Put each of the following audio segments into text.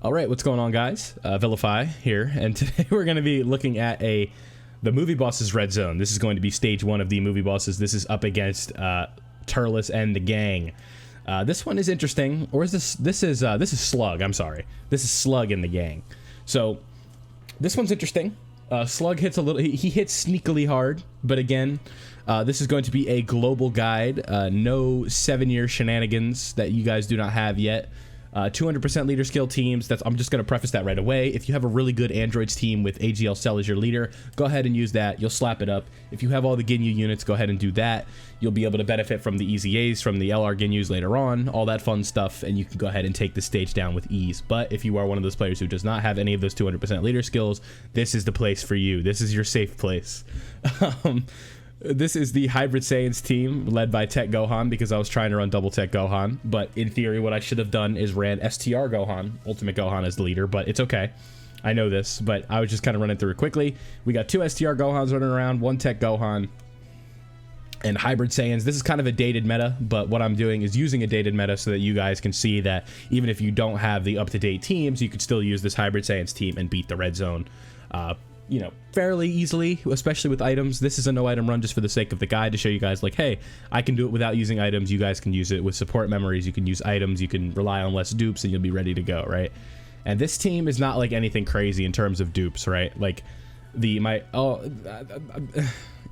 All right, what's going on, guys? Vilify here, and today we're going to be looking at the Movie Bosses Red Zone. This is going to be stage 1 of the Movie Bosses. This is up against Turles and the gang. This one is interesting, or is this is Slug. I'm sorry, this is Slug and the gang. So this one's interesting. Slug hits a little. He hits sneakily hard, but again, this is going to be a global guide. No 7-year shenanigans that you guys do not have yet. 200% leader skill teams. I'm just going to preface that right away. If you have a really good androids team with AGL Cell as your leader, go ahead and use that. You'll slap it up. If you have all the Ginyu units, go ahead and do that. You'll be able to benefit from the easy A's from the LR Ginyus later on, all that fun stuff, and you can go ahead and take the stage down with ease. But if you are one of those players who does not have any of those 200% leader skills, this is the place for you. This is your safe place. This is the Hybrid Saiyans team led by Tech Gohan, because I was trying to run double Tech Gohan, but in theory what I should have done is ran STR Gohan, Ultimate Gohan, as the leader, but it's okay. I know this, but I was just kind of running through it quickly. We got 2 STR Gohans running around, 1 Tech Gohan, and Hybrid Saiyans. This is kind of a dated meta, but what I'm doing is using a dated meta so that you guys can see that even if you don't have the up-to-date teams, you can still use this Hybrid Saiyans team and beat the Red Zone, you know, fairly easily, especially with items. This is a no item run just for the sake of the guide to show you guys, like, hey, I can do it without using items. You guys can use it with support memories. You can use items. You can rely on less dupes and you'll be ready to go, right? And this team is not like anything crazy in terms of dupes, right? Like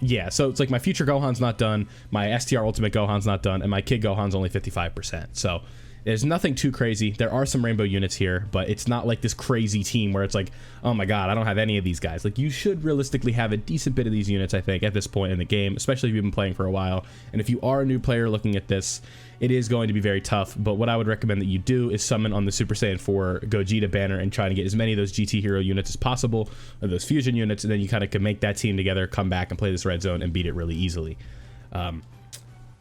yeah, so it's like my future Gohan's not done, my STR Ultimate Gohan's not done, and my Kid Gohan's only 55%. So there's nothing too crazy. There are some rainbow units here, but it's not like this crazy team where it's like, oh my god, I don't have any of these guys. Like, you should realistically have a decent bit of these units, I think, at this point in the game, especially if you've been playing for a while. And if you are a new player looking at this, it is going to be very tough, but what I would recommend that you do is summon on the Super Saiyan 4 Gogeta banner and try to get as many of those GT Hero units as possible, or those fusion units, and then you kind of can make that team together, come back and play this Red Zone and beat it really easily.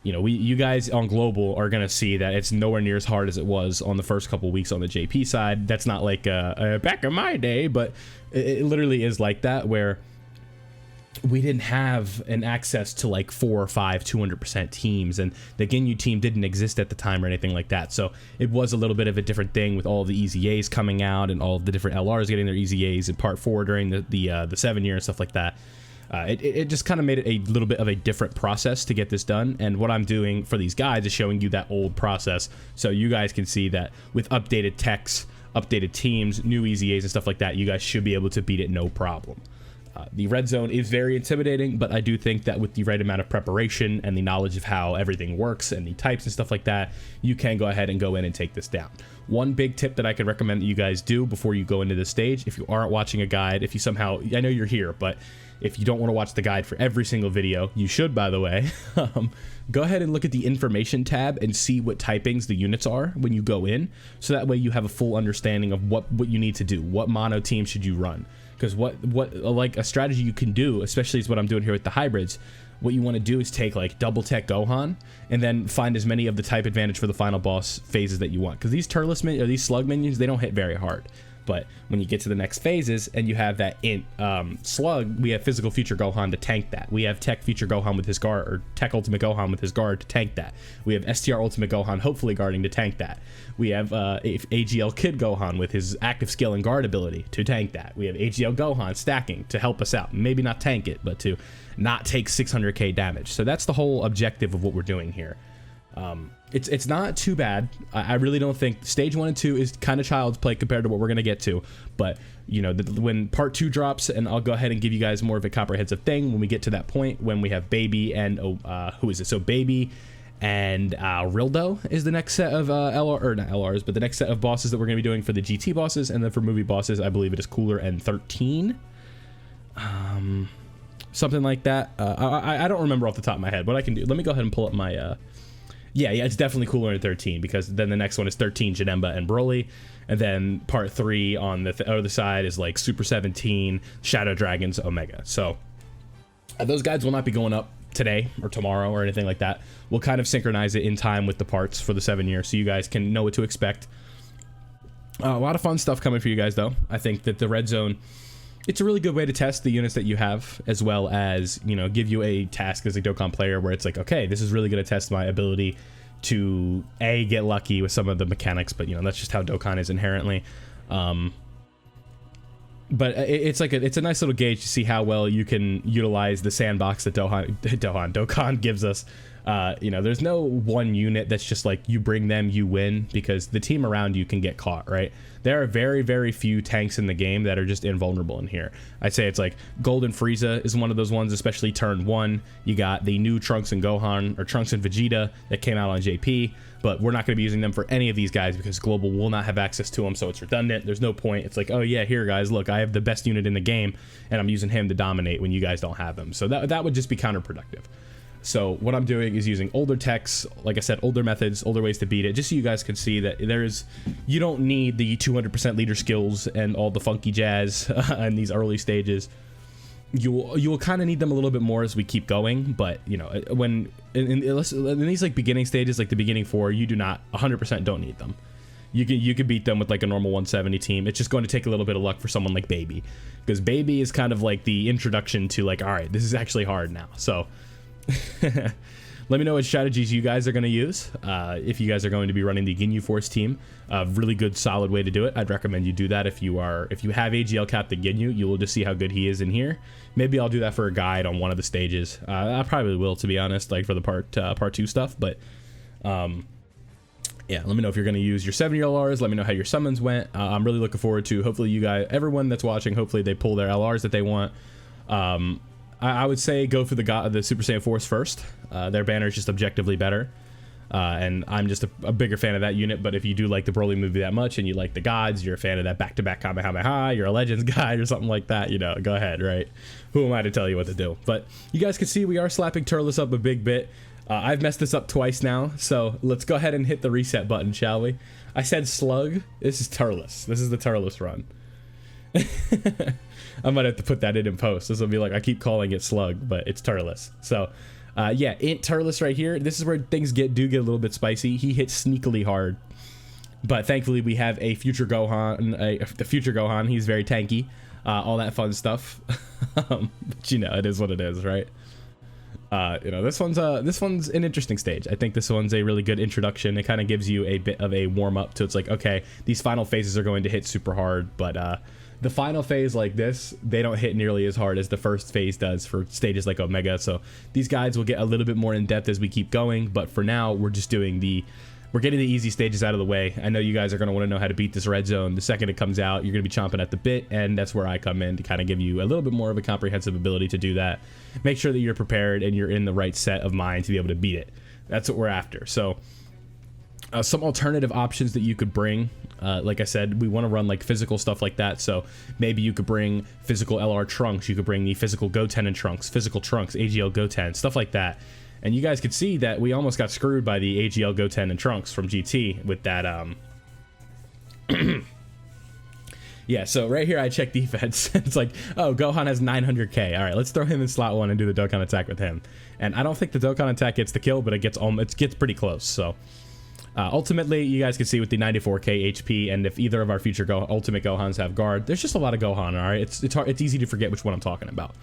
You know, you guys on global are gonna see that it's nowhere near as hard as it was on the first couple weeks on the JP side. That's not like back in my day, but it literally is like that, where we didn't have an access to like 4 or 5 200% teams, and the Ginyu team didn't exist at the time or anything like that. So it was a little bit of a different thing with all the easy A's coming out and all of the different LRs getting their easy A's in part 4 during the 7-year and stuff like that. It just kind of made it a little bit of a different process to get this done, and what I'm doing for these guides is showing you that old process so you guys can see that with updated techs, updated teams, new easy A's and stuff like that, you guys should be able to beat it no problem. The Red Zone is very intimidating, but I do think that with the right amount of preparation and the knowledge of how everything works and the types and stuff like that, you can go ahead and go in and take this down. One big tip that I could recommend that you guys do before you go into this stage, if you aren't watching a guide, if you somehow, I know you're here, but if you don't want to watch the guide for every single video, you should, by the way, go ahead and look at the information tab and see what typings the units are when you go in, so that way you have a full understanding of what you need to do. What mono team should you run? Because what like a strategy you can do, especially is what I'm doing here with the hybrids, what you want to do is take like double Tech Gohan and then find as many of the type advantage for the final boss phases that you want. Because these Turles or these Slug minions, they don't hit very hard. But when you get to the next phases and you have that Slug, we have Physical Future Gohan to tank that. We have Tech Future Gohan with his guard, or Tech Ultimate Gohan with his guard to tank that. We have STR Ultimate Gohan hopefully guarding to tank that. We have AGL Kid Gohan with his active skill and guard ability to tank that. We have AGL Gohan stacking to help us out. Maybe not tank it, but to not take 600k damage. So that's the whole objective of what we're doing here. It's not too bad. I really don't think stage 1 and 2 is kind of child's play compared to what we're gonna get to, but you know, when part 2 drops, and I'll go ahead and give you guys more of a comprehensive thing when we get to that point, when we have Baby and who is it? So Baby and Rildo is the next set of LR, or not LRs, but the next set of bosses that we're gonna be doing for the GT bosses, and then for movie bosses, I believe it is Cooler and 13. Something like that. I don't remember off the top of my head. What I can do, let me go ahead and pull up my yeah, it's definitely Cooler in 13, because then the next one is 13 Janemba and Broly, and then part 3 on the other side is like Super 17 Shadow Dragons Omega. So those guides will not be going up today or tomorrow or anything like that. We'll kind of synchronize it in time with the parts for the 7-year, so you guys can know what to expect. A lot of fun stuff coming for you guys, though. I think that the Red Zone, it's a really good way to test the units that you have, as well as, you know, give you a task as a Dokkan player where it's like, okay, this is really going to test my ability to get lucky with some of the mechanics, but you know, that's just how Dokkan is inherently. But it's like it's a nice little gauge to see how well you can utilize the sandbox that Dokkan gives us. You know, there's no one unit that's just like you bring them, you win, because the team around you can get caught, right? There are very, very few tanks in the game that are just invulnerable in here. I'd say it's like Golden Frieza is one of those ones, especially turn 1. You got the new Trunks and Gohan, or Trunks and Vegeta, that came out on JP, but we're not going to be using them for any of these guys because Global will not have access to them, so it's redundant. There's no point. It's like, oh yeah, here guys, look, I have the best unit in the game, and I'm using him to dominate when you guys don't have him. So that would just be counterproductive. So what I'm doing is using older techs, like I said, older methods, older ways to beat it, just so you guys can see that you don't need the 200% leader skills and all the funky jazz in these early stages. You will kind of need them a little bit more as we keep going, but you know, when in these like beginning stages, like the beginning 4, you do not 100% don't need them. You could beat them with like a normal 170 team. It's just going to take a little bit of luck for someone like Baby, because Baby is kind of like the introduction to like, all right, this is actually hard now. So let me know what strategies you guys are going to use. If you guys are going to be running the Ginyu Force team, a really good solid way to do it. I'd recommend you do that. If you have AGL Captain Ginyu, you will just see how good he is in here. Maybe I'll do that for a guide on one of the stages. I probably will, to be honest, like for the part 2 stuff. But yeah, let me know if you're going to use your 7-year LRs. Let me know how your summons went. I'm really looking forward to, hopefully you guys, everyone that's watching, hopefully they pull their LRs that they want. I would say go for the Super Saiyan Force first. Their banner is just objectively better. And I'm just a bigger fan of that unit, but if you do like the Broly movie that much and you like the gods, you're a fan of that back-to-back Kamehameha, you're a Legends guy or something like that, you know, go ahead, right? Who am I to tell you what to do? But you guys can see we are slapping Turles up a big bit. I've messed this up twice now, so let's go ahead and hit the reset button, shall we? I said Slug. This is Turles. This is the Turles run. I might have to put that in post. This will be like, I keep calling it Slug, but it's Turles. So yeah, Int Turles right here. This is where things do get a little bit spicy. He hits sneakily hard, but thankfully we have a future Gohan, the future Gohan. He's very tanky, all that fun stuff. But you know, it is what it is, right? You know, this one's an interesting stage. I think this one's a really good introduction. It kind of gives you a bit of a warm up to, it's like, okay, these final phases are going to hit super hard, but the final phase like this, they don't hit nearly as hard as the first phase does for stages like Omega. So these guides will get a little bit more in depth as we keep going, but for now we're just doing we're getting the easy stages out of the way. I know you guys are going to want to know how to beat this red zone. The second it comes out, you're going to be chomping at the bit, and that's where I come in to kind of give you a little bit more of a comprehensive ability to do that. Make sure that you're prepared and you're in the right set of mind to be able to beat it. That's what we're after. So some alternative options that you could bring, like I said, we want to run like physical stuff like that. So maybe you could bring physical LR Trunks, you could bring the physical Goten and Trunks, physical Trunks, AGL Goten, stuff like that. And you guys could see that we almost got screwed by the AGL Goten and Trunks from GT with that yeah, so right here I check defense. It's like, oh, Gohan has 900k. All right, let's throw him in slot 1 and do the Dokkan attack with him. And I don't think the Dokkan attack gets the kill, but it gets pretty close. So ultimately, you guys can see with the 94k HP, and if either of our future Ultimate Gohans have guard, there's just a lot of Gohan. All right, it's easy to forget which one I'm talking about.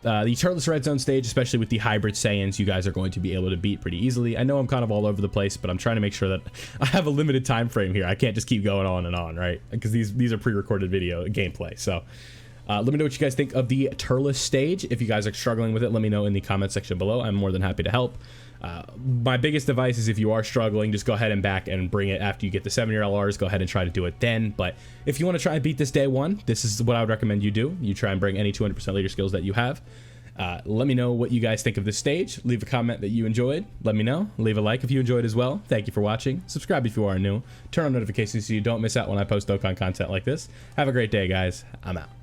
The Turles Red Zone stage, especially with the hybrid Saiyans, you guys are going to be able to beat pretty easily. I know I'm kind of all over the place, but I'm trying to make sure that I have a limited time frame here. I can't just keep going on and on, right? Because these are pre-recorded video gameplay. So let me know what you guys think of the Turles stage. If you guys are struggling with it, let me know in the comment section below. I'm more than happy to help. My biggest advice is if you are struggling, just go ahead and back and bring it after you get the 7-year LRs. Go ahead and try to do it then. But if you want to try and beat this day 1, this is what I would recommend you do. You try and bring any 200% leader skills that you have. Let me know what you guys think of this stage. Leave a comment that you enjoyed. Let me know. Leave a like if you enjoyed as well. Thank you for watching. Subscribe if you are new. Turn on notifications so you don't miss out when I post Dokkan content like this. Have a great day, guys. I'm out.